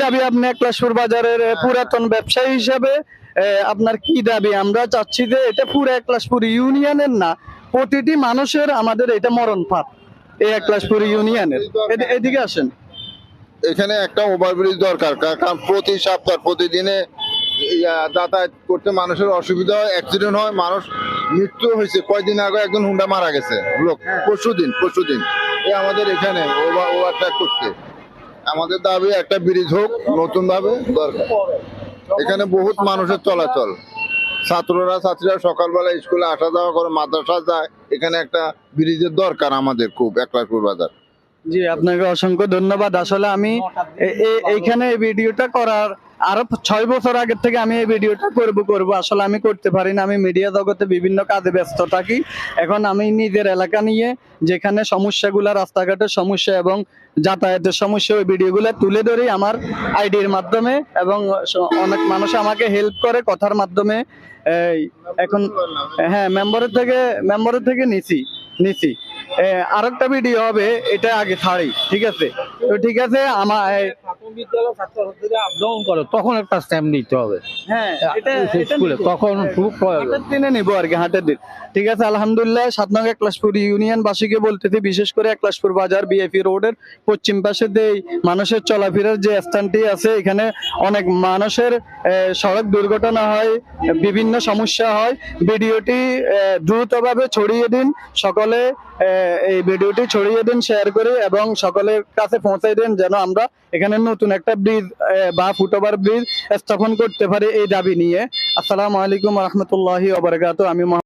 দাবি আপনি একলাশপুর বাজারের পুরাতন ব্যবসায়ী হিসাবে? আপনার কি দাবি? আমরা চাচ্ছি যে এটা পুরো একলাশপুর ইউনিয়নের না, প্রতিটি মানুষের আমাদের এটা মরণ ফাঁদ এই একলাশপুর ইউনিয়নের। এদিকে আসেন। এখানে একটা ওভারব্রিজ দরকার, কারণ প্রতি সপ্তাহ প্রতিদিনে যাতায়াত করতে মানুষের অসুবিধা হয়, অ্যাক্সিডেন্ট হয়, মানুষ মৃত্যু হয়েছে। কয়দিন আগে একজন হুন্ডা মারা গেছে লোক, পরশুদিন এই আমাদের এখানে ওভারটেক করতে। আমাদের দাবি একটা ব্রিজ হোক নতুন ভাবে দরকার। এখানে বহুত মানুষের চলাচল, ছাত্রীরা সকালবেলা স্কুলে আসা যাওয়া করে, মাদ্রাসা যায়। এখানে একটা ব্রিজের দরকার আমাদের খুব, একলাশপুর বাজার। জি, আপনাকে অসংখ্য ধন্যবাদ। আসলে আমি এইখানে এই ভিডিওটা করার আরো 6 বছর আগের থেকে আমি এই ভিডিওটা করব। আসলে আমি করতে পারি না, আমি মিডিয়া জগতে বিভিন্ন কাজে ব্যস্ত থাকি। এখন আমি নিজের এলাকা নিয়ে যেখানে সমস্যাগুলো, রাস্তাঘাটের সমস্যা এবং যাতায়াতের সমস্যা, ওই ভিডিওগুলো তুলে ধরি আমার আইডির মাধ্যমে, এবং অনেক মানুষ আমাকে হেল্প করে কথার মাধ্যমে। এখন হ্যাঁ, মেম্বারের থেকে নিছি। আরেকটা ভিডিও হবে, এটা আগে ছাড়ি, ঠিক আছে? তো ঠিক আছে, আমার বিদ্যালয় ছাত্রছাত্রীরা আপ-ডাউন করে, তখন একটা স্ট্যাম্প নিতে হবে। হ্যাঁ, এটা স্কুলে তখন খুব প্রয়োজন। হাটের দিনে নিবো আর কি, হাটের দিন। ঠিক আছে, আলহামদুলিল্লাহ। 7 নং একলাশপুর ইউনিয়ন বাসীকে বলতেছি, বিশেষ করে একলাশপুর বাজার বিএপি রোডের পশ্চিম পাশে এই মানুষের চলাফেরার যে স্থানটি আছে, এখানে অনেক মানুষের সড়ক দুর্ঘটনা হয়, বিভিন্ন সমস্যা হয়। ভিডিওটি দ্রুতভাবে ছড়িয়ে দিন সকলে, এই ভিডিওটি ছড়িয়ে দিন, শেয়ার করে, এবং সকলের কাছে পৌঁছাই দিন, যেন আমরা এখানে নতুন একটা ব্রিজ বা ফুটওভার ব্রিজ স্থাপন করতে পারি এই দাবি নিয়ে। আসসালামু আলাইকুম ওয়া রাহমাতুল্লাহি ওয়া বারাকাতুহু। আমি